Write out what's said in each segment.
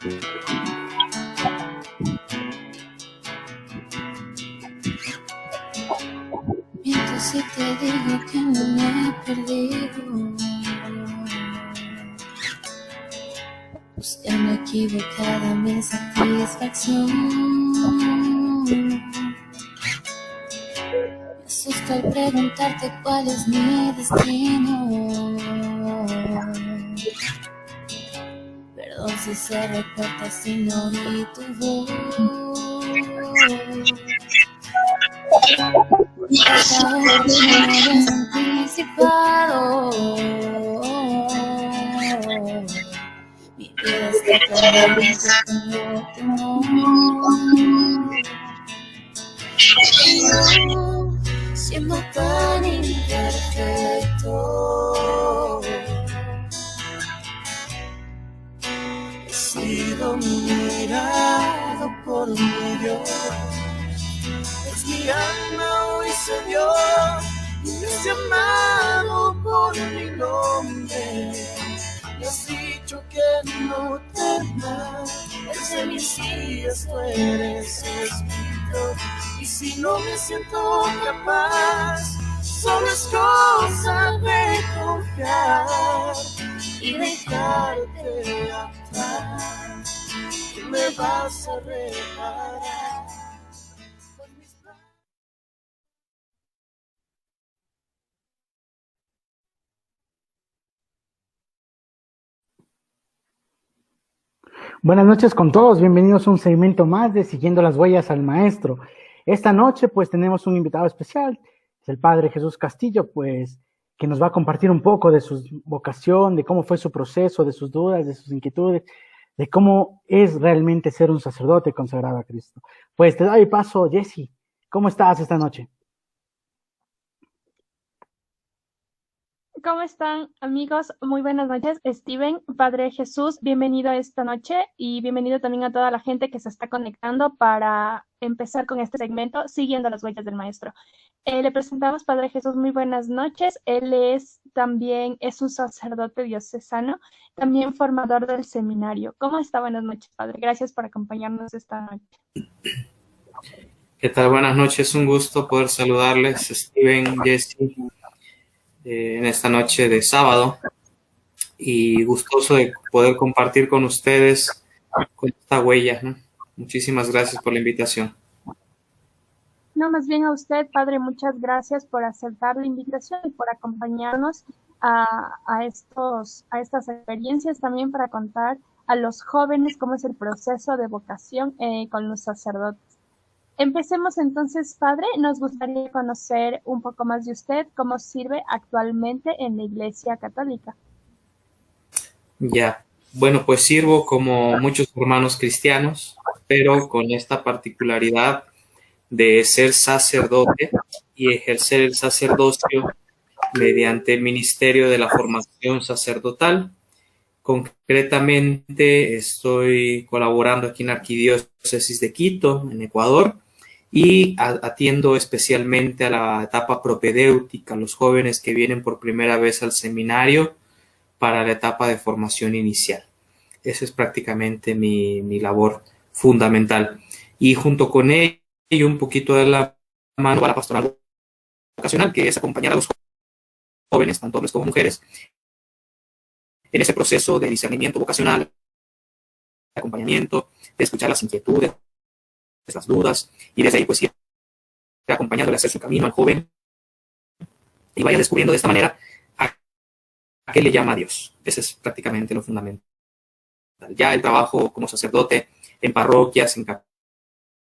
Miento si te digo que no me he perdido, buscando equivocada mi satisfacción. Me asusto al preguntarte cuál es mi destino. Perdón si se recorta si no oí tu voz. Acabo de tener anticipado. Mi vida está cambiando, yo tengo temor. Siendo tan imperfecto, he sido mirado por mi Dios. Es mi alma hoy se dio, y me has llamado por mi nombre. Me has dicho que no temas, ese Mesías tú eres escrito. Y si no me siento capaz, solo es cosa de confiar y dejarte actuar, que me vas a reparar. Buenas noches con todos, bienvenidos a un segmento más de Siguiendo las Huellas al Maestro. Esta noche pues tenemos un invitado especial, es el Padre Jesús Castillo, pues que nos va a compartir un poco de su vocación, de cómo fue su proceso, de sus dudas, de sus inquietudes, de cómo es realmente ser un sacerdote consagrado a Cristo. Pues te doy paso, Jessy, ¿cómo estás esta noche? ¿Cómo están, amigos? Muy buenas noches. Steven, Padre Jesús, bienvenido esta noche y bienvenido también a toda la gente que se está conectando para empezar con este segmento, Siguiendo las Huellas del Maestro. Le presentamos Padre Jesús, muy buenas noches. Él es un sacerdote diocesano, también formador del seminario. ¿Cómo está? Buenas noches, Padre. Gracias por acompañarnos esta noche. ¿Qué tal? Buenas noches. Un gusto poder saludarles, Steven, Jessy, en esta noche de sábado, y gustoso de poder compartir con ustedes con esta huella, ¿no? Muchísimas gracias por la invitación. No, más bien a usted, Padre, muchas gracias por aceptar la invitación y por acompañarnos a estas experiencias, también para contar a los jóvenes cómo es el proceso de vocación con los sacerdotes. Empecemos entonces, Padre. Nos gustaría conocer un poco más de usted, cómo sirve actualmente en la Iglesia Católica. Ya, bueno, pues sirvo como muchos hermanos cristianos, pero con esta particularidad de ser sacerdote y ejercer el sacerdocio mediante el ministerio de la formación sacerdotal. Concretamente estoy colaborando aquí en la Arquidiócesis de Quito, en Ecuador, y atiendo especialmente a la etapa propedéutica, a los jóvenes que vienen por primera vez al seminario para la etapa de formación inicial. Esa es prácticamente mi labor fundamental. Y junto con ello, un poquito de la mano a la pastoral vocacional, que es acompañar a los jóvenes, tanto hombres como mujeres, en ese proceso de discernimiento vocacional, de acompañamiento, de escuchar las inquietudes, las dudas, y desde ahí pues ir acompañándole a hacer su camino al joven y vaya descubriendo de esta manera a qué le llama a Dios. Ese es prácticamente lo fundamental. Ya el trabajo como sacerdote en parroquias, en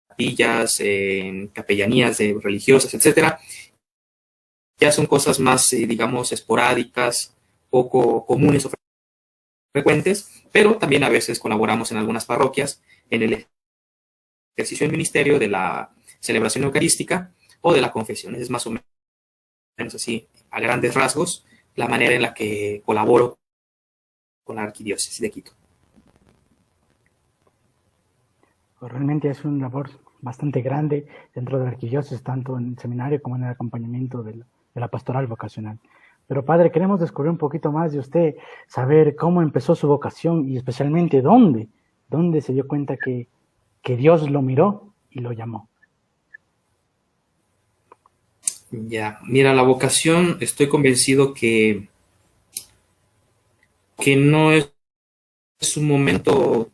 capillas, en capellanías religiosas, etcétera, ya son cosas más, digamos, esporádicas, poco comunes o frecuentes, pero también a veces colaboramos en algunas parroquias en el ejercicio del ministerio, de la celebración eucarística o de la confesión. Es más o menos así, a grandes rasgos, la manera en la que colaboro con la Arquidiócesis de Quito. Realmente es una labor bastante grande dentro de la Arquidiócesis, tanto en el seminario como en el acompañamiento de la pastoral vocacional. Pero Padre, queremos descubrir un poquito más de usted, saber cómo empezó su vocación y especialmente dónde ¿Dónde se dio cuenta que Dios lo miró y lo llamó? Ya, mira, la vocación, estoy convencido que no es un momento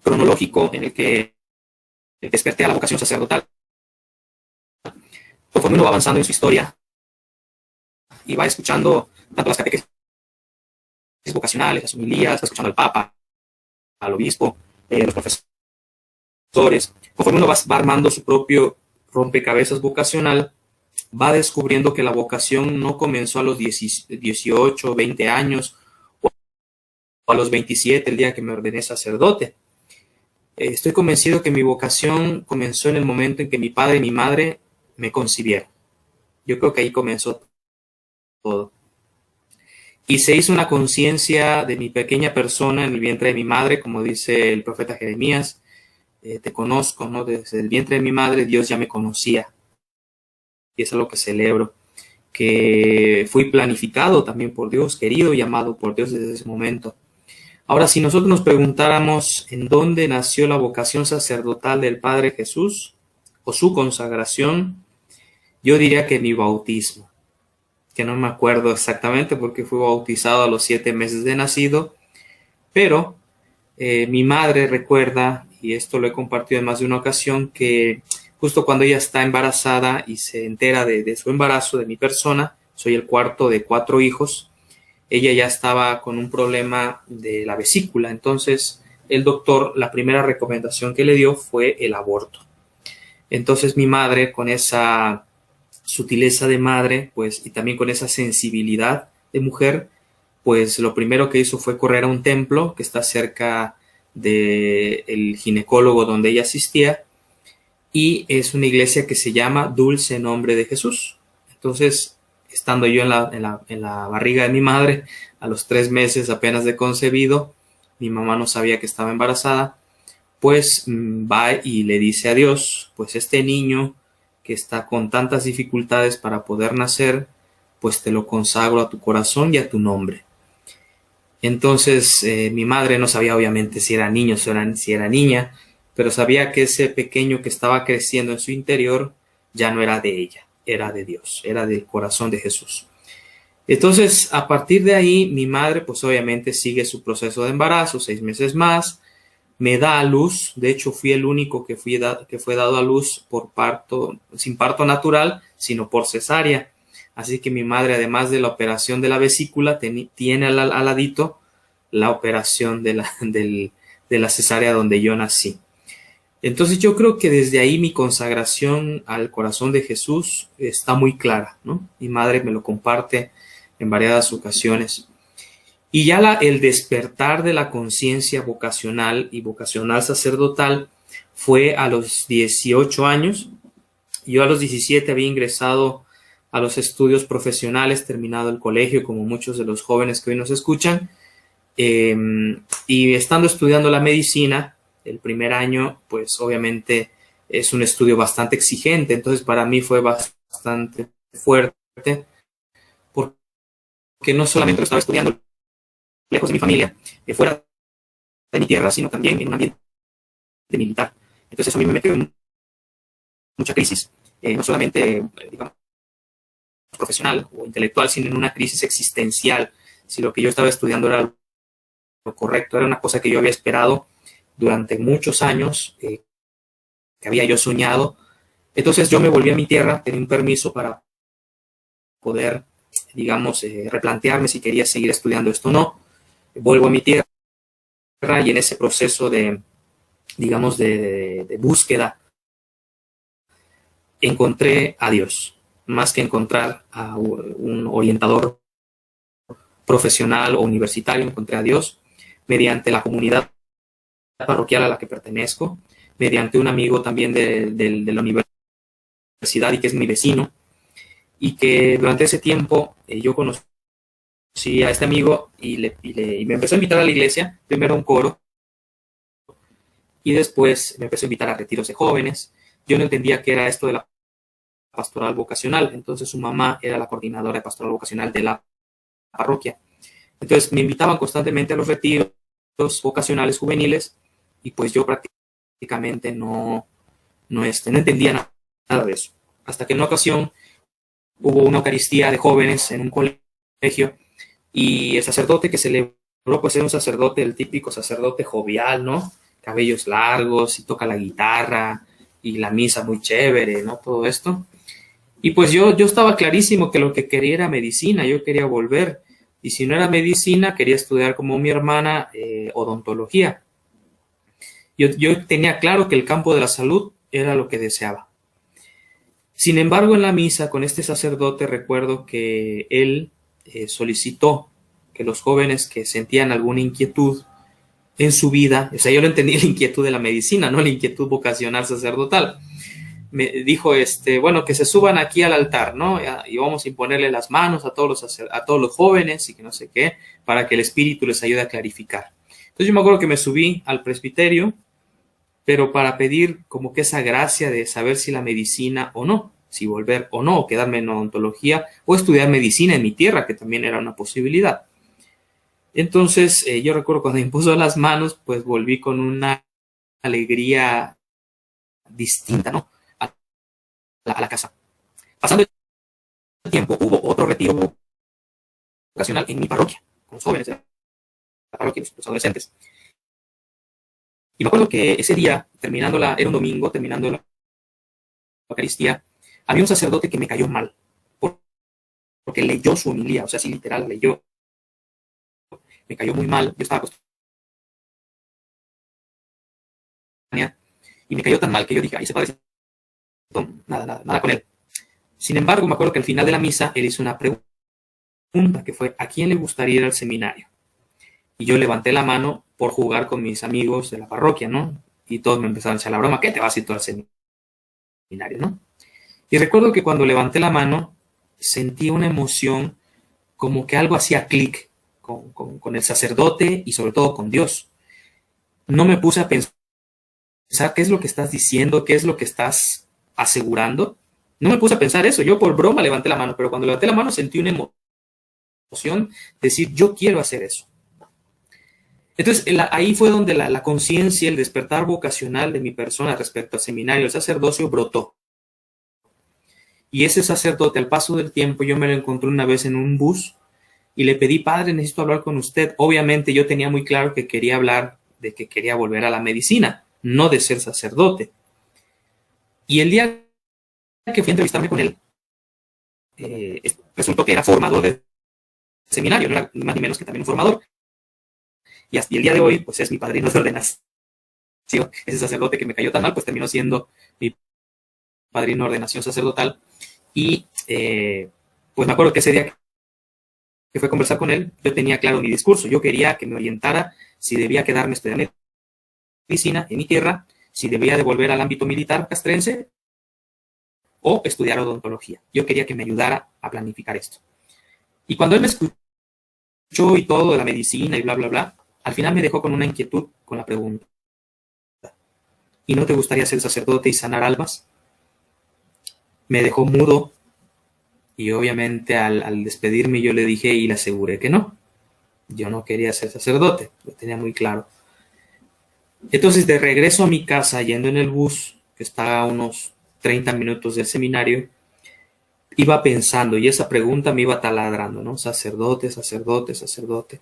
cronológico en el que desperté a la vocación sacerdotal. Conforme uno va avanzando en su historia y va escuchando tanto las catequesis vocacionales, las homilías, va escuchando al Papa, al obispo, los profesores, conforme uno va armando su propio rompecabezas vocacional, va descubriendo que la vocación no comenzó a los 18, 20 años o a los 27, el día que me ordené sacerdote. Estoy convencido que mi vocación comenzó en el momento en que mi padre y mi madre me concibieron. Yo creo que ahí comenzó todo. Y se hizo una conciencia de mi pequeña persona en el vientre de mi madre, como dice el profeta Jeremías. Te conozco, ¿no? Desde el vientre de mi madre Dios ya me conocía. Y eso es lo que celebro. Que fui planificado también por Dios, querido y amado por Dios desde ese momento. Ahora, si nosotros nos preguntáramos en dónde nació la vocación sacerdotal del Padre Jesús o su consagración, yo diría que mi bautismo, que no me acuerdo exactamente porque fui bautizado a los 7 meses de nacido, pero mi madre recuerda, y esto lo he compartido en más de una ocasión, que justo cuando ella está embarazada y se entera de su embarazo, de mi persona, soy el cuarto de 4 hijos, ella ya estaba con un problema de la vesícula. Entonces el doctor, la primera recomendación que le dio fue el aborto. Entonces mi madre, con esa sutileza de madre, pues, y también con esa sensibilidad de mujer, pues lo primero que hizo fue correr a un templo que está cerca del ginecólogo donde ella asistía, y es una iglesia que se llama Dulce Nombre de Jesús. Entonces, estando yo en la barriga de mi madre, a los 3 meses apenas de concebido, mi mamá no sabía que estaba embarazada, pues va y le dice a Dios, pues este niño que está con tantas dificultades para poder nacer, pues te lo consagro a tu corazón y a tu nombre. Entonces mi madre no sabía obviamente si era niño o si era niña, pero sabía que ese pequeño que estaba creciendo en su interior ya no era de ella, era de Dios, era del corazón de Jesús. Entonces, a partir de ahí, mi madre, pues obviamente sigue su proceso de embarazo, 6 meses más, me da a luz. De hecho, fui el único que fue dado a luz por parto, sin parto natural, sino por cesárea. Así que mi madre, además de la operación de la vesícula, tiene al ladito la operación de la cesárea donde yo nací. Entonces yo creo que desde ahí mi consagración al corazón de Jesús está muy clara, ¿no? Mi madre me lo comparte en variadas ocasiones. Y ya el despertar de la conciencia vocacional y vocacional sacerdotal fue a los 18 años. Yo a los 17 había ingresado a los estudios profesionales, terminado el colegio, como muchos de los jóvenes que hoy nos escuchan. Y estando estudiando la medicina, el primer año, pues obviamente es un estudio bastante exigente. Entonces para mí fue bastante fuerte, porque no solamente lo estaba estudiando lejos de mi familia, fuera de mi tierra, sino también en un ambiente militar. Entonces eso a mí me metió en mucha crisis, no solamente, digamos, profesional o intelectual, sino en una crisis existencial. Si lo que yo estaba estudiando era lo correcto, era una cosa que yo había esperado durante muchos años, que había yo soñado. Entonces yo me volví a mi tierra, tenía un permiso para poder, digamos, replantearme si quería seguir estudiando esto o no. Vuelvo a mi tierra y en ese proceso de, digamos, de búsqueda, encontré a Dios, más que encontrar a un orientador profesional o universitario. Encontré a Dios mediante la comunidad parroquial a la que pertenezco, mediante un amigo también de la universidad y que es mi vecino, y que durante ese tiempo yo conocí a este amigo y me empezó a invitar a la iglesia, primero a un coro, y después me empezó a invitar a retiros de jóvenes. Yo no entendía qué era esto de la pastoral vocacional. Entonces su mamá era la coordinadora de pastoral vocacional de la parroquia. Entonces me invitaban constantemente a los retiros vocacionales juveniles, y pues yo prácticamente no entendía nada de eso. Hasta que en una ocasión hubo una Eucaristía de jóvenes en un colegio, y el sacerdote que celebró, pues era un sacerdote, el típico sacerdote jovial, ¿no? Cabellos largos, y toca la guitarra, y la misa muy chévere, ¿no? Todo esto. Y pues yo estaba clarísimo que lo que quería era medicina, yo quería volver. Y si no era medicina, quería estudiar como mi hermana odontología. Yo tenía claro que el campo de la salud era lo que deseaba. Sin embargo, en la misa con este sacerdote recuerdo que él solicitó que los jóvenes que sentían alguna inquietud en su vida, o sea, yo lo entendí la inquietud de la medicina, no la inquietud vocacional sacerdotal. Me dijo, bueno, que se suban aquí al altar, ¿no? Y vamos a imponerle las manos a todos los jóvenes y que no sé qué, para que el Espíritu les ayude a clarificar. Entonces yo me acuerdo que me subí al presbiterio, pero para pedir como que esa gracia de saber si la medicina o no, si volver o no, o quedarme en odontología, o estudiar medicina en mi tierra, que también era una posibilidad. Entonces, yo recuerdo cuando me impuso las manos, pues volví con una alegría distinta, ¿no? A la casa. Pasando el tiempo, hubo otro retiro vocacional en mi parroquia, con los jóvenes de la parroquia, los adolescentes. Y me acuerdo que ese día, era un domingo, terminando la Eucaristía, había un sacerdote que me cayó mal, porque leyó su homilía, o sea, sí, literal, leyó. Me cayó muy mal, yo estaba acostumbrado y me cayó tan mal que yo dije, ahí se parece, nada con él. Sin embargo, me acuerdo que al final de la misa, él hizo una pregunta que fue, ¿a quién le gustaría ir al seminario? Y yo levanté la mano por jugar con mis amigos de la parroquia, ¿no? Y todos me empezaron a echar la broma, ¿qué te vas a ir tú al seminario, no? Y recuerdo que cuando levanté la mano, sentí una emoción como que algo hacía clic con el sacerdote y sobre todo con Dios. No me puse a pensar qué es lo que estás diciendo, qué es lo que estás asegurando. No me puse a pensar eso. Yo por broma levanté la mano, pero cuando levanté la mano sentí una emoción de decir, yo quiero hacer eso. Entonces, ahí fue donde la conciencia, el despertar vocacional de mi persona respecto al seminario, el sacerdocio, brotó. Y ese sacerdote, al paso del tiempo, yo me lo encontré una vez en un bus y le pedí, padre, necesito hablar con usted. Obviamente yo tenía muy claro que quería hablar de que quería volver a la medicina, no de ser sacerdote. Y el día que fui a entrevistarme con él, resultó que era formador de seminario, no era ni más ni menos que también un formador. Y hasta el día de hoy, pues es mi padrino de ordenación. Ese sacerdote que me cayó tan mal, pues terminó siendo mi padrino de ordenación sacerdotal. Y pues me acuerdo que ese día que fue a conversar con él, yo tenía claro mi discurso. Yo quería que me orientara si debía quedarme estudiando medicina en mi tierra, si debía de volver al ámbito militar castrense o estudiar odontología. Yo quería que me ayudara a planificar esto. Y cuando él me escuchó y todo de la medicina y bla, bla, bla, al final me dejó con una inquietud con la pregunta. ¿Y no te gustaría ser sacerdote y sanar almas? Me dejó mudo y obviamente al despedirme yo le dije y le aseguré que no. Yo no quería ser sacerdote, lo tenía muy claro. Entonces, de regreso a mi casa, yendo en el bus, que está a unos 30 minutos del seminario, iba pensando y esa pregunta me iba taladrando, ¿no? Sacerdote, sacerdote, sacerdote.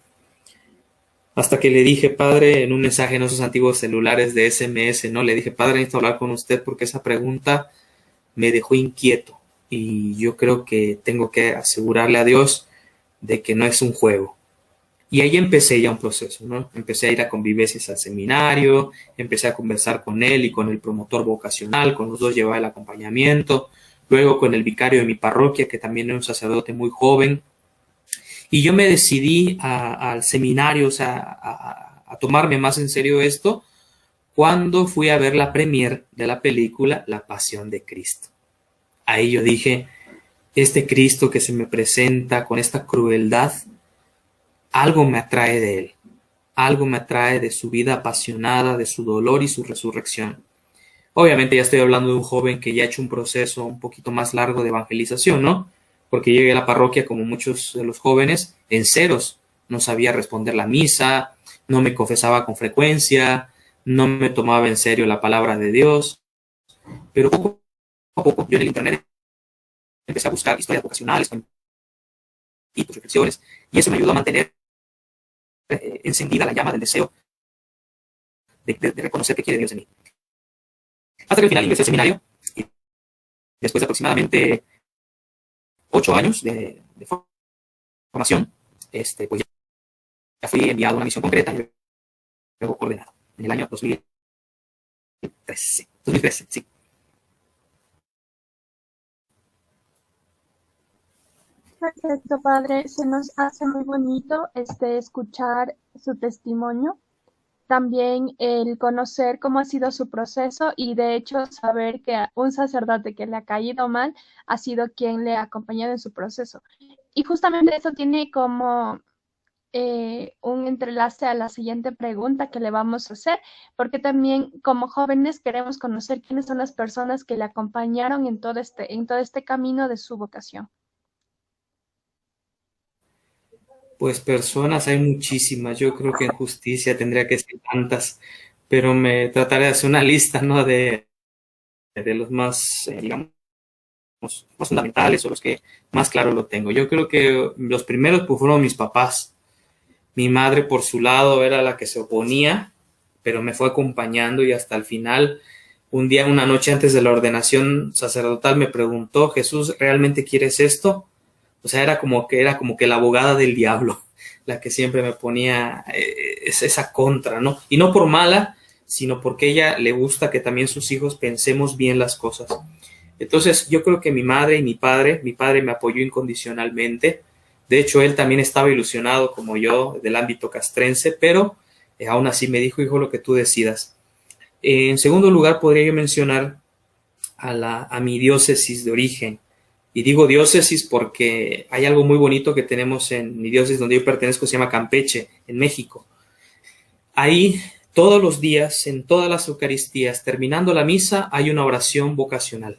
Hasta que le dije, padre, en un mensaje en esos antiguos celulares de SMS, ¿no? Le dije, padre, necesito hablar con usted porque esa pregunta me dejó inquieto y yo creo que tengo que asegurarle a Dios de que no es un juego. Y ahí empecé ya un proceso, ¿no? Empecé a ir a convivencias al seminario, empecé a conversar con él y con el promotor vocacional, con los dos llevaba el acompañamiento, luego con el vicario de mi parroquia, que también era un sacerdote muy joven. Y yo me decidí al seminario, o sea, a tomarme más en serio esto, cuando fui a ver la premier de la película La Pasión de Cristo. Ahí yo dije, este Cristo que se me presenta con esta crueldad, algo me atrae de él, algo me atrae de su vida apasionada, de su dolor y su resurrección. Obviamente ya estoy hablando de un joven que ya ha hecho un proceso un poquito más largo de evangelización, ¿no? Porque llegué a la parroquia como muchos de los jóvenes en ceros, no sabía responder la misa, no me confesaba con frecuencia, no me tomaba en serio la palabra de Dios, pero poco a poco yo en el internet empecé a buscar historias vocacionales, con reflexiones, y eso me ayudó a mantener encendida la llama del deseo de reconocer qué quiere Dios de mí. Hasta que al final ingresé al seminario, y después de aproximadamente 8 años de formación, pues ya fui enviado a una misión concreta y luego ordenado en el año 2013, sí. Perfecto, padre. Se nos hace muy bonito escuchar su testimonio. También el conocer cómo ha sido su proceso y de hecho saber que un sacerdote que le ha caído mal ha sido quien le ha acompañado en su proceso. Y justamente eso tiene como un entrelace a la siguiente pregunta que le vamos a hacer, porque también como jóvenes queremos conocer quiénes son las personas que le acompañaron en todo este camino de su vocación. Pues personas hay muchísimas, yo creo que en justicia tendría que ser tantas, pero me trataré de hacer una lista, ¿no? De los más, digamos, más fundamentales o los que más claro lo tengo. Yo creo que los primeros pues, fueron mis papás. Mi madre, por su lado, era la que se oponía, pero me fue acompañando y hasta el final, un día, una noche antes de la ordenación sacerdotal, me preguntó, Jesús, ¿realmente quieres esto? O sea, era como que la abogada del diablo, la que siempre me ponía esa contra, ¿no? Y no por mala, sino porque a ella le gusta que también sus hijos pensemos bien las cosas. Entonces, yo creo que mi madre y mi padre me apoyó incondicionalmente. De hecho, él también estaba ilusionado como yo del ámbito castrense, pero aún así me dijo, hijo, lo que tú decidas. En segundo lugar, podría yo mencionar a mi diócesis de origen. Y digo diócesis porque hay algo muy bonito que tenemos en mi diócesis donde yo pertenezco, se llama Campeche, en México. Ahí, todos los días, en todas las Eucaristías, terminando la misa, hay una oración vocacional.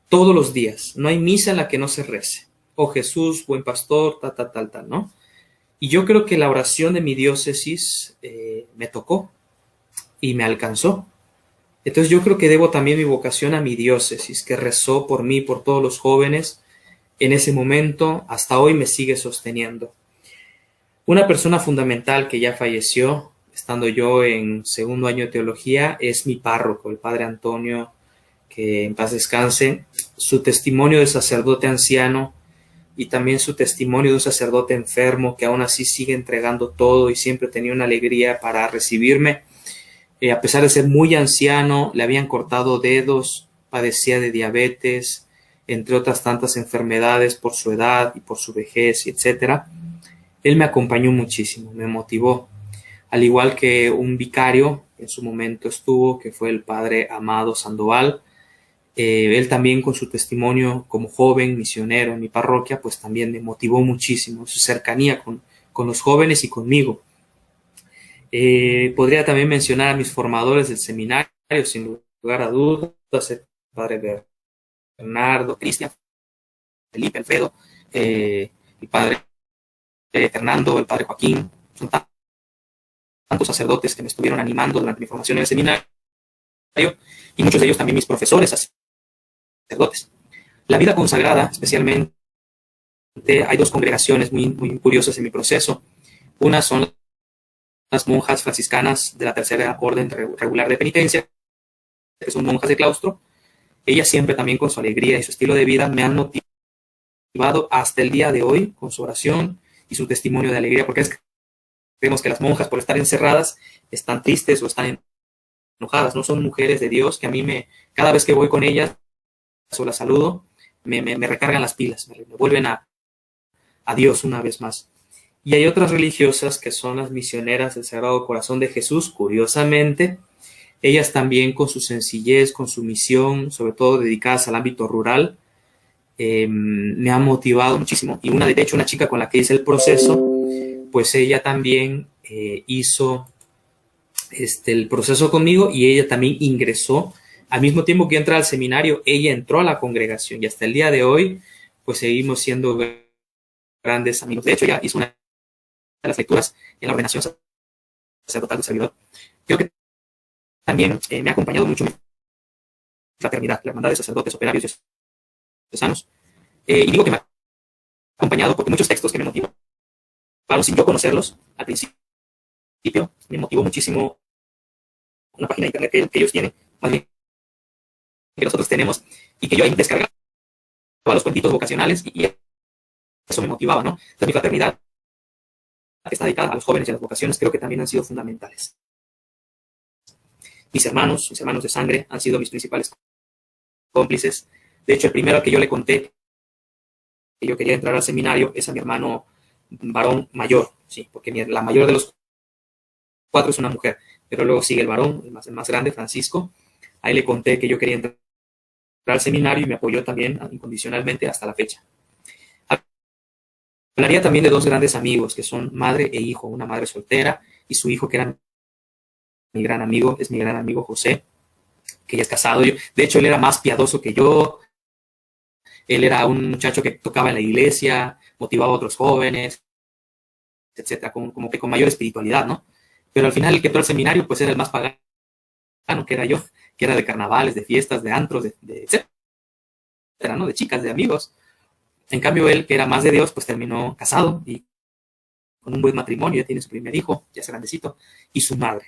Todos los días. No hay misa en la que no se rece. Oh Jesús, buen pastor, tal, ¿no? Y yo creo que la oración de mi diócesis me tocó y me alcanzó. Entonces yo creo que debo también mi vocación a mi diócesis, que rezó por mí, por todos los jóvenes. En ese momento, hasta hoy me sigue sosteniendo. Una persona fundamental que ya falleció, estando yo en segundo año de teología, es mi párroco, el padre Antonio, que en paz descanse. Su testimonio de sacerdote anciano y también su testimonio de un sacerdote enfermo que aún así sigue entregando todo y siempre tenía una alegría para recibirme. A pesar de ser muy anciano, le habían cortado dedos, padecía de diabetes, entre otras tantas enfermedades por su edad y por su vejez, etc. Él me acompañó muchísimo, me motivó. Al igual que un vicario en su momento estuvo, que fue el padre Amado Sandoval. Él también con su testimonio como joven misionero en mi parroquia, pues también me motivó muchísimo, su cercanía con los jóvenes y conmigo. Podría también mencionar a mis formadores del seminario, sin lugar a dudas, el padre Bernardo, Cristian, Felipe, Alfredo, el padre Fernando, el padre Joaquín. Son tantos sacerdotes que me estuvieron animando durante mi formación en el seminario y muchos de ellos también mis profesores sacerdotes. La vida consagrada, especialmente, hay dos congregaciones muy, muy curiosas en mi proceso. Una son las monjas franciscanas de la Tercera Orden Regular de Penitencia, que son monjas de claustro. Ellas siempre también con su alegría y su estilo de vida me han motivado hasta el día de hoy con su oración y su testimonio de alegría, porque creemos que las monjas por estar encerradas están tristes o están enojadas, no son mujeres de Dios que a mí cada vez que voy con ellas o las saludo, me recargan las pilas, me vuelven a Dios una vez más. Y hay otras religiosas que son las misioneras del Sagrado Corazón de Jesús, curiosamente, ellas también con su sencillez, con su misión, sobre todo dedicadas al ámbito rural, me han motivado muchísimo. Y de hecho, una chica con la que hice el proceso, pues ella también hizo el proceso conmigo y ella también ingresó. Al mismo tiempo que entra al seminario, ella entró a la congregación y hasta el día de hoy, pues seguimos siendo grandes amigos. De hecho, ella hizo una de las lecturas en la ordenación sacerdotal, de servidor, creo que también me ha acompañado mucho mi fraternidad, la hermandad de sacerdotes, operarios y artesanos. Y digo que me ha acompañado porque muchos textos que me motivan, sin yo conocerlos al principio, me motivó muchísimo una página de internet que ellos tienen, más bien que nosotros tenemos, y que yo ahí descargaba los cuentitos vocacionales y eso me motivaba, ¿no? Entonces mi fraternidad, que está dedicada a los jóvenes y a las vocaciones, creo que también han sido fundamentales. Mis hermanos de sangre, han sido mis principales cómplices. De hecho, el primero al que yo le conté que yo quería entrar al seminario es a mi hermano varón mayor, sí, porque la mayor de los 4 es una mujer, pero luego sigue el varón, el más grande, Francisco. Ahí le conté que yo quería entrar al seminario y me apoyó también incondicionalmente hasta la fecha. Hablaría también de 2 grandes amigos que son madre e hijo, una madre soltera y su hijo que era mi gran amigo, es mi gran amigo José, que ya es casado. De hecho, él era más piadoso que yo. Él era un muchacho que tocaba en la iglesia, motivaba a otros jóvenes, etcétera, como que con mayor espiritualidad, ¿no? Pero al final el que entró al seminario, pues era el más pagano, que era yo, que era de carnavales, de fiestas, de antros, de etcétera, ¿no? De chicas, de amigos. En cambio, él, que era más de Dios, pues terminó casado y con un buen matrimonio, ya tiene su primer hijo, ya es grandecito, y su madre,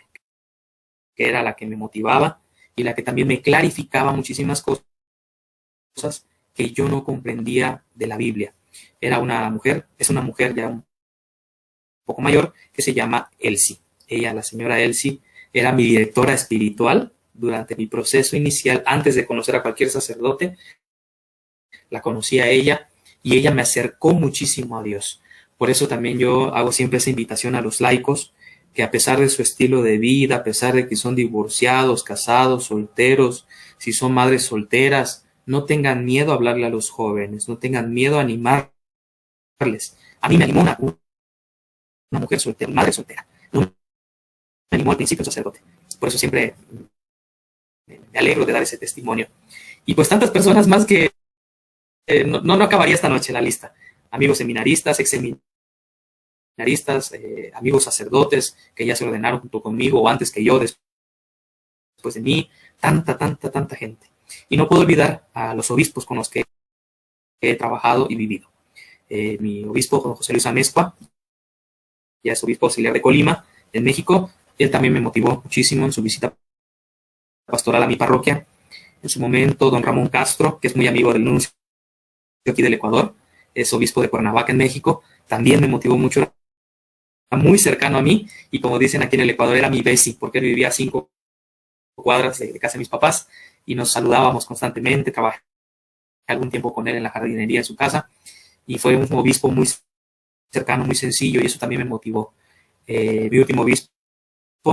que era la que me motivaba y la que también me clarificaba muchísimas cosas que yo no comprendía de la Biblia. Era una mujer, es una mujer ya un poco mayor, que se llama Elsie. Ella, la señora Elsie, era mi directora espiritual durante mi proceso inicial, antes de conocer a cualquier sacerdote. La conocí a ella y ella me acercó muchísimo a Dios. Por eso también yo hago siempre esa invitación a los laicos, que a pesar de su estilo de vida, a pesar de que son divorciados, casados, solteros, si son madres solteras, no tengan miedo a hablarle a los jóvenes, no tengan miedo a animarles. A mí me animó una mujer soltera, madre soltera. No me animó al principio un sacerdote. Por eso siempre me alegro de dar ese testimonio. Y pues tantas personas más que no acabaría esta noche la lista. Amigos seminaristas, ex seminaristas, amigos sacerdotes que ya se ordenaron junto conmigo o antes que yo, después de mí, tanta gente. Y no puedo olvidar a los obispos con los que he trabajado y vivido. Mi obispo, don José Luis Amezcua, ya es obispo auxiliar de Colima, en México. Él también me motivó muchísimo en su visita pastoral a mi parroquia. En su momento, don Ramón Castro, que es muy amigo del nuncio aquí del Ecuador, es obispo de Cuernavaca, en México, también me motivó mucho, era muy cercano a mí, y como dicen aquí en el Ecuador, era mi veci, porque él vivía a 5 cuadras de casa de mis papás, y nos saludábamos constantemente. Trabajé algún tiempo con él en la jardinería de su casa, y fue un obispo muy cercano, muy sencillo, y eso también me motivó. Mi último obispo,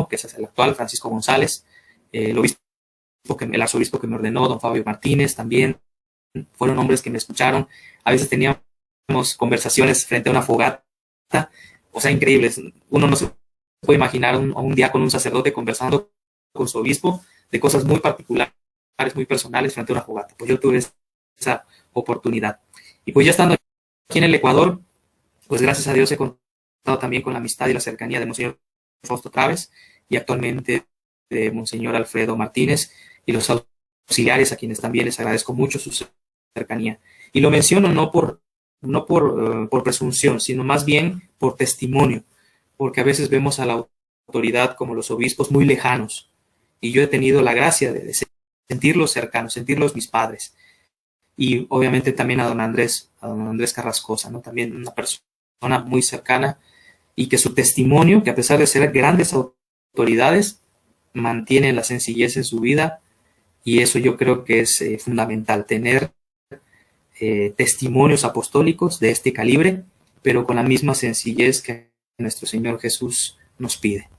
que es el actual, Francisco González, el arzobispo que me ordenó, don Fabio Martínez, también fueron hombres que me escucharon. A veces teníamos conversaciones frente a una fogata, o sea, increíbles. Uno no se puede imaginar un diácono, un sacerdote conversando con su obispo de cosas muy particulares, muy personales frente a una fogata. Pues yo tuve esa oportunidad. Y pues ya estando aquí en el Ecuador, pues gracias a Dios he contado también con la amistad y la cercanía de Monseñor Fausto Traves y actualmente de Monseñor Alfredo Martínez y los auxiliares, a quienes también les agradezco mucho su cercanía. Y lo menciono no por presunción, sino más bien por testimonio, porque a veces vemos a la autoridad como los obispos muy lejanos, y yo he tenido la gracia de sentirlos cercanos, sentirlos mis padres, y obviamente también a don Andrés Carrascosa, ¿no? También una persona muy cercana, y que su testimonio, que a pesar de ser grandes autoridades, mantiene la sencillez en su vida, y eso yo creo que es fundamental, tener testimonios apostólicos de este calibre, pero con la misma sencillez que nuestro Señor Jesús nos pide.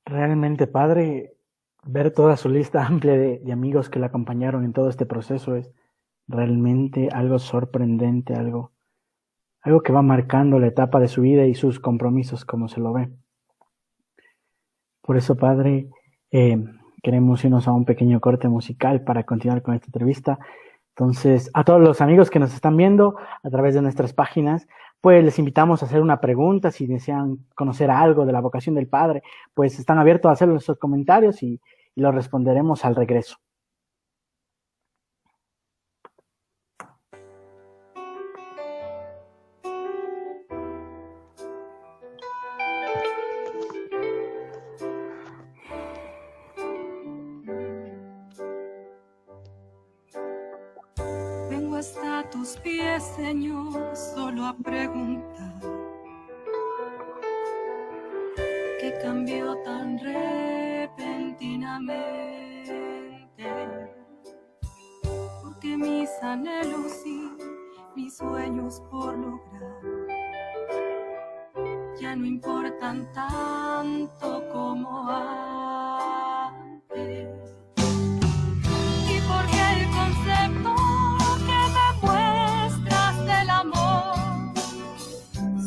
Realmente, padre, ver toda su lista amplia de amigos que le acompañaron en todo este proceso es realmente algo sorprendente, algo que va marcando la etapa de su vida y sus compromisos, como se lo ve. Por eso, padre, queremos irnos a un pequeño corte musical para continuar con esta entrevista. Entonces, a todos los amigos que nos están viendo a través de nuestras páginas, pues les invitamos a hacer una pregunta. Si desean conocer algo de la vocación del Padre, pues están abiertos a hacer nuestros comentarios y los responderemos al regreso. Vengo hasta tus pies, Señor, solo a preguntar ¿qué cambió tan repentinamente? Porque mis anhelos y mis sueños por lograr ya no importan tanto como antes. Y porque el concepto que me muestras del amor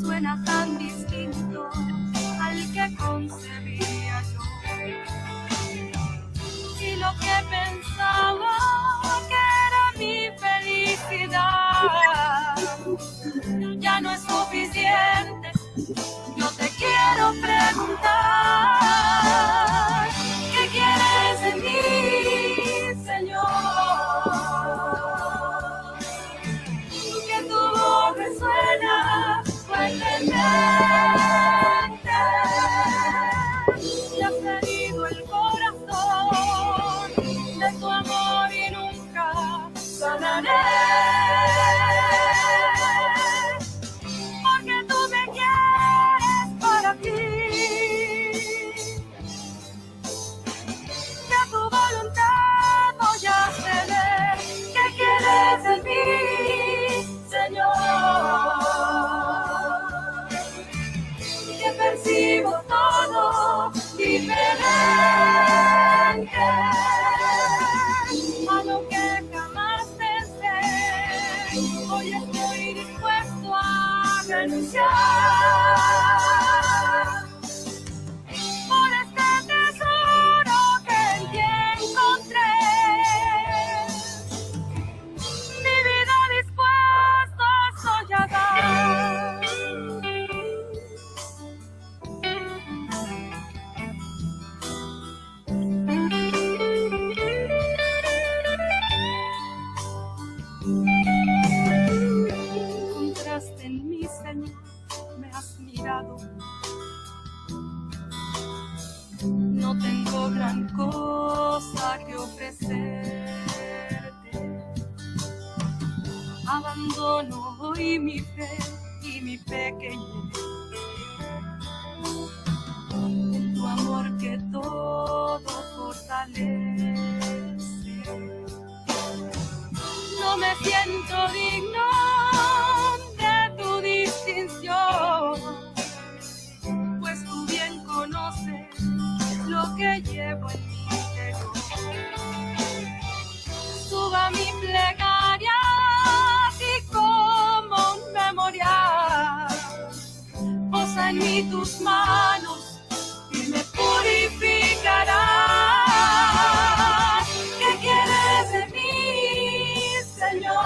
suena tan distinto al que concebía yo. Y lo que pensaba que era mi felicidad ya no es suficiente. Yo te quiero preguntar, ¿qué quieres de mí, Señor? Que tu voz resuena fuertemente. Me has herido el corazón de tu amor y nunca sanaré. Porque tú me quieres para ti. Que tu voluntad voy a ceder. ¿Qué quieres de mí, Señor? Que percibo todo diferente a lo que jamás pensé. Hoy estoy dispuesto a renunciar por este tesoro que en ti encontré. Mi vida dispuesta soy a dar. Encontraste en mí, Señor, me has mirado. No tengo gran cosa que ofrecerte. Abandono hoy mi fe y mi pequeñez en tu amor que todo fortalece. No me siento digno de tu distinción, pues tú bien conoces lo que llevo en mi interior. Suba mi plegaria así como un memorial. Posa en mí tus manos y me purificarás. ¿Qué quieres de mí, Señor?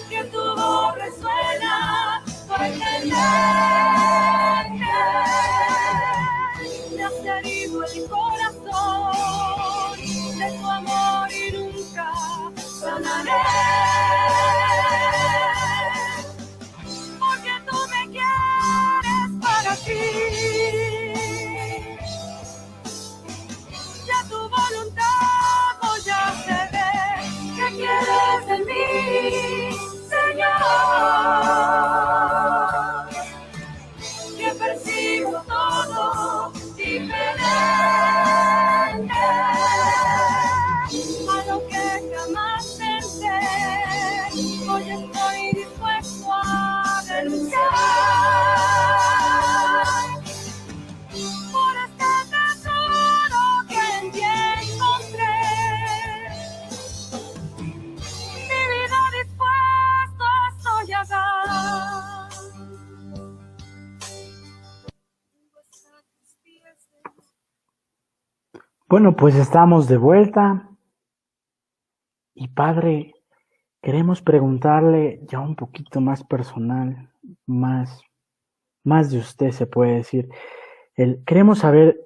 Que tu voz resuena fuertemente. Me has herido el corazón de tu amor y nunca sanaré. Porque tú me quieres para ti. Ya tu voluntad voy a ceder. ¿Qué quieres de mí, Señor? Que percibo todo diferente a lo que jamás pensé. Hoy estoy dispuesto a renunciar por este tesoro que en ti encontré. Mi vida dispuesta estoy a dar. Bueno, pues estamos de vuelta. Y Padre, queremos preguntarle ya un poquito más personal, más de usted se puede decir. Queremos saber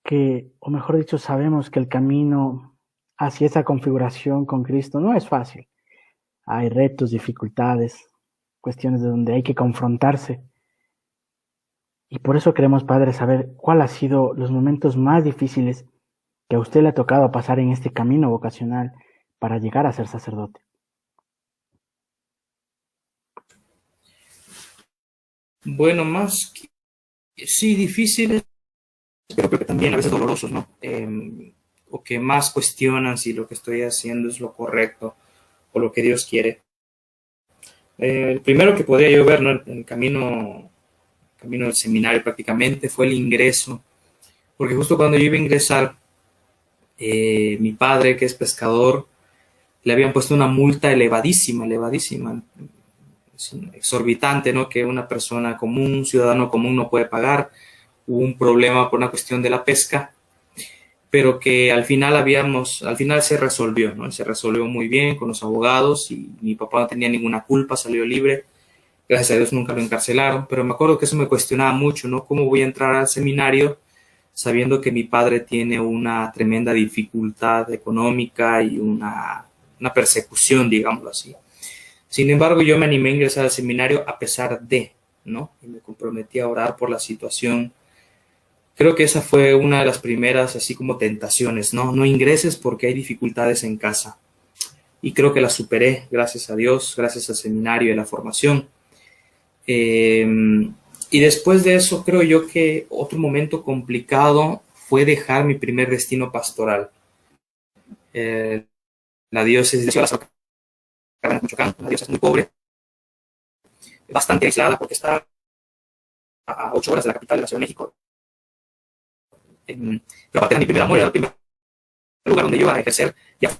que, o mejor dicho, sabemos que el camino hacia esa configuración con Cristo no es fácil. Hay retos, dificultades, cuestiones de donde hay que confrontarse. Y por eso queremos, Padre, saber cuál ha sido los momentos más difíciles que a usted le ha tocado pasar en este camino vocacional para llegar a ser sacerdote. Bueno, más que sí, difíciles, pero creo que también a veces dolorosos, ¿no? O que más cuestionan si lo que estoy haciendo es lo correcto o lo que Dios quiere. El primero que podría yo ver, ¿no? En el camino del seminario prácticamente fue el ingreso, porque justo cuando yo iba a ingresar, mi padre, que es pescador, le habían puesto una multa elevadísima, es exorbitante, ¿no? Que una persona común, un ciudadano común no puede pagar. Hubo un problema por una cuestión de la pesca, pero que al final se resolvió, ¿no? Se resolvió muy bien con los abogados y mi papá no tenía ninguna culpa, salió libre. Gracias a Dios nunca lo encarcelaron, pero me acuerdo que eso me cuestionaba mucho, ¿no? ¿Cómo voy a entrar al seminario sabiendo que mi padre tiene una tremenda dificultad económica y una persecución, digámoslo así? Sin embargo, yo me animé a ingresar al seminario a pesar de, ¿no? Y me comprometí a orar por la situación. Creo que esa fue una de las primeras, así como tentaciones, ¿no? No ingreses porque hay dificultades en casa. Y creo que la superé, gracias a Dios, gracias al seminario y a la formación. Y después de eso, creo yo que otro momento complicado fue dejar mi primer destino pastoral. La diócesis de Ciudad de Michoacán, una diócesis muy pobre, bastante aislada porque está a 8 horas de la capital de la Ciudad de México. Pero aparte era mi primer amor, era el primer lugar donde yo iba a ejercer ya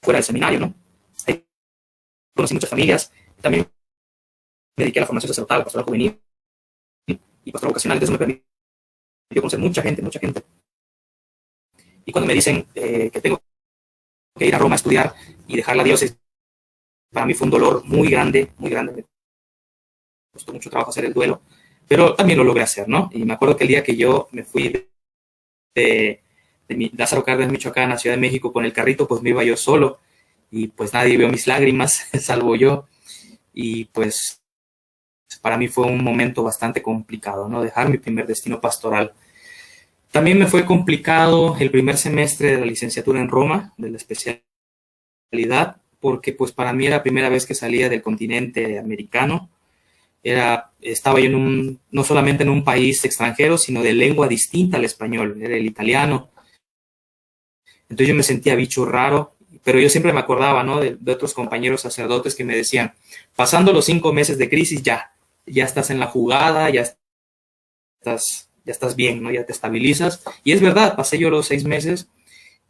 fuera del seminario, ¿no? Ahí conocí muchas familias, también me dediqué a la formación sacerdotal, pastoral juvenil y pastoral vocacional, entonces me permitió conocer mucha gente. Y cuando me dicen que tengo que ir a Roma a estudiar y dejar la diócesis, para mí fue un dolor muy grande, me costó mucho trabajo hacer el duelo, pero también lo logré hacer, ¿no? Y me acuerdo que el día que yo me fui de Lázaro Cárdenas, Michoacán, a Ciudad de México con el carrito, pues me iba yo solo y pues nadie vio mis lágrimas, salvo yo. Y pues para mí fue un momento bastante complicado, ¿no? Dejar mi primer destino pastoral. También me fue complicado el primer semestre de la licenciatura en Roma, de la especialidad, porque pues para mí era la primera vez que salía del continente americano. Estaba yo no solamente en un país extranjero, sino de lengua distinta al español, era el italiano. Entonces yo me sentía bicho raro, pero yo siempre me acordaba, ¿no? de otros compañeros sacerdotes que me decían, pasando los 5 meses de crisis ya estás en la jugada, ya estás bien, ¿no? Ya te estabilizas. Y es verdad, pasé yo los 6 meses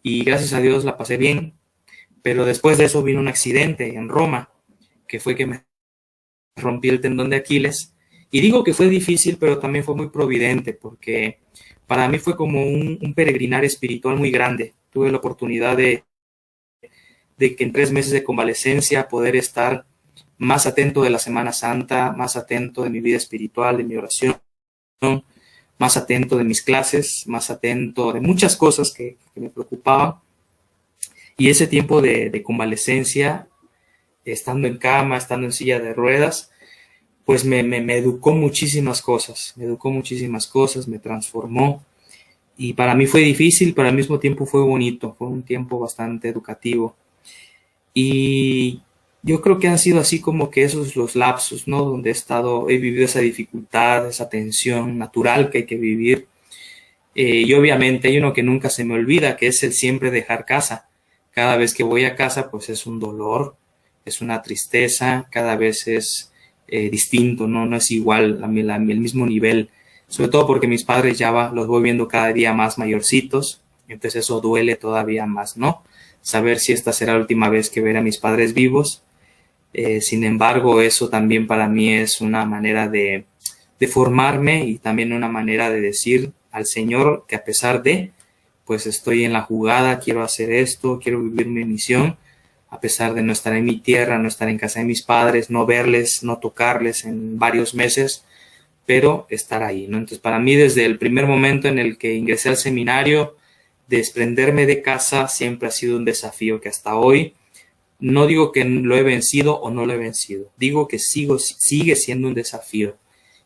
y gracias a Dios la pasé bien, pero después de eso vino un accidente en Roma, que fue que me rompí el tendón de Aquiles. Y digo que fue difícil, pero también fue muy providente, porque para mí fue como un peregrinar espiritual muy grande. Tuve la oportunidad de que en 3 meses de convalecencia poder estar más atento de la Semana Santa, más atento de mi vida espiritual, de mi oración, más atento de mis clases, más atento de muchas cosas que me preocupaban. Y ese tiempo de convalecencia, estando en cama, estando en silla de ruedas, pues me educó muchísimas cosas, me transformó. Y para mí fue difícil, pero al mismo tiempo fue bonito, fue un tiempo bastante educativo. Y yo creo que han sido así como que esos los lapsos, ¿no? Donde he vivido esa dificultad, esa tensión natural que hay que vivir. Y obviamente hay uno que nunca se me olvida, que es el siempre dejar casa. Cada vez que voy a casa, pues es un dolor, es una tristeza, cada vez es distinto, no es igual, el mismo nivel, sobre todo porque mis padres los voy viendo cada día más mayorcitos, entonces eso duele todavía más, ¿no? Saber si esta será la última vez que veré a mis padres vivos. Sin embargo, eso también para mí es una manera de formarme y también una manera de decir al Señor que a pesar de, pues estoy en la jugada, quiero hacer esto, quiero vivir mi misión, a pesar de no estar en mi tierra, no estar en casa de mis padres, no verles, no tocarles en varios meses, pero estar ahí, ¿no? Entonces, para mí, desde el primer momento en el que ingresé al seminario, desprenderme de casa siempre ha sido un desafío que hasta hoy, no digo que lo he vencido o no lo he vencido, digo que sigue siendo un desafío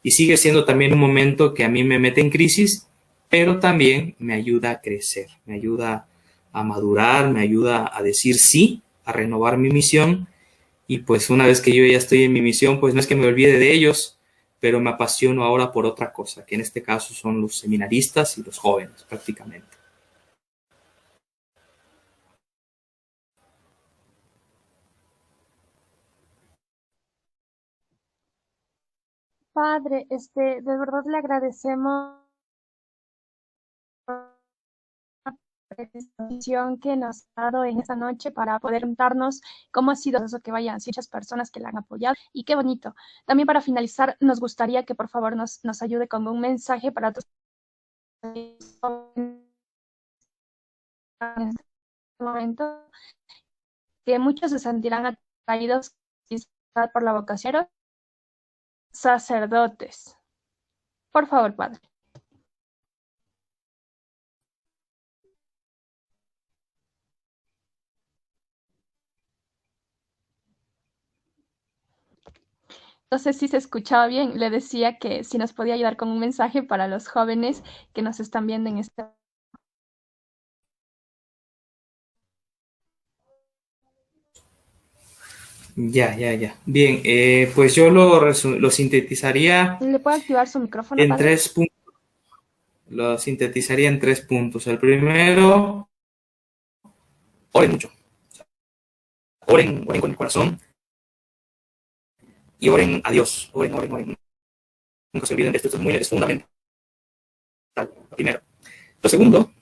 y sigue siendo también un momento que a mí me mete en crisis, pero también me ayuda a crecer, me ayuda a madurar, me ayuda a decir sí, a renovar mi misión. Y pues una vez que yo ya estoy en mi misión, pues no es que me olvide de ellos, pero me apasiono ahora por otra cosa, que en este caso son los seminaristas y los jóvenes prácticamente. Padre, de verdad le agradecemos presentación que nos ha dado en esta noche para poder contarnos cómo ha sido eso, que vayan muchas personas que la han apoyado y qué bonito. También para finalizar, nos gustaría que por favor nos ayude con un mensaje para todos en este momento, que muchos se sentirán atraídos quizás por la vocación, sacerdotes. Por favor, Padre. No sé si se escuchaba bien, le decía que si nos podía ayudar con un mensaje para los jóvenes que nos están viendo en este. Ya. Bien, pues yo lo sintetizaría ¿Le puedo activar su micrófono, en padre? 3 puntos. Lo sintetizaría en 3 puntos. El primero, oren mucho. Oren con el corazón y oren a Dios. Oren. Nunca se olviden de esto, es fundamental. Lo primero. Lo segundo,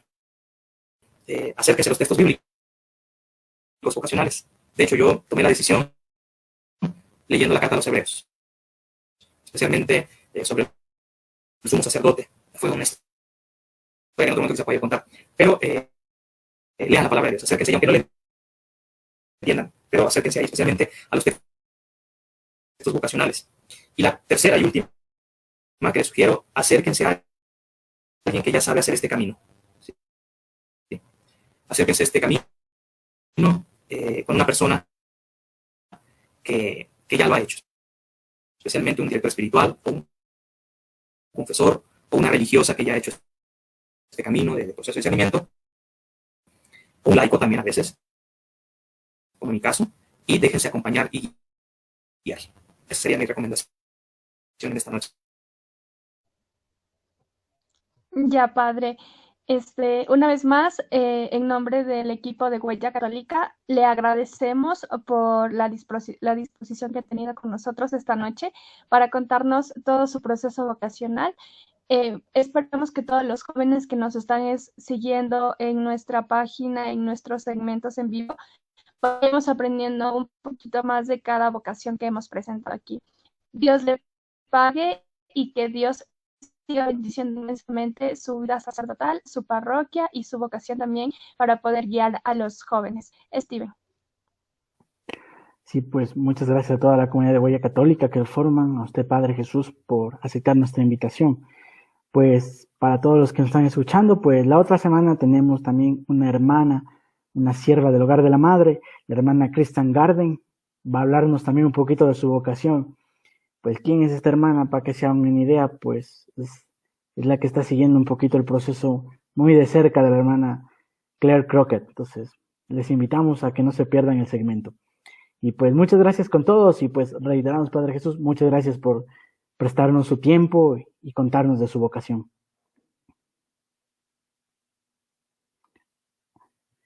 acérquense a los textos bíblicos vocacionales. De hecho, yo tomé la decisión leyendo la carta a los hebreos, especialmente sobre el sumo sacerdote. Fue honesto. En otro momento que se puede contar. Pero lean la palabra de Dios, acérquense, y aunque no le entiendan, pero acérquense ahí, especialmente a los textos vocacionales. Y la tercera y última que les sugiero, acérquense a alguien que ya sabe hacer este camino. ¿Sí? Acérquense a este camino con una persona que ya lo ha hecho, especialmente un director espiritual o un confesor o una religiosa que ya ha hecho este camino de proceso de discernimiento, o un laico también a veces, como en mi caso, y déjense acompañar y guiar. Esa sería mi recomendación en esta noche. Ya, padre. Una vez más, en nombre del equipo de Huella Católica, le agradecemos por la disposición que ha tenido con nosotros esta noche para contarnos todo su proceso vocacional. Esperamos que todos los jóvenes que nos están siguiendo en nuestra página, en nuestros segmentos en vivo, vayamos aprendiendo un poquito más de cada vocación que hemos presentado aquí. Dios le pague y que Dios siga bendiciendo inmensamente su vida sacerdotal, su parroquia y su vocación también para poder guiar a los jóvenes. Steven. Sí, pues muchas gracias a toda la comunidad de Huella Católica que forman, a usted, Padre Jesús, por aceptar nuestra invitación. Pues para todos los que nos están escuchando, pues la otra semana tenemos también una hermana, una sierva del Hogar de la Madre, la hermana Kristen Garden, va a hablarnos también un poquito de su vocación. Pues, ¿quién es esta hermana? Para que se hagan una idea, pues es la que está siguiendo un poquito el proceso muy de cerca de la hermana Claire Crockett. Entonces, les invitamos a que no se pierdan el segmento. Y pues muchas gracias con todos y pues reiteramos, Padre Jesús, muchas gracias por prestarnos su tiempo y contarnos de su vocación.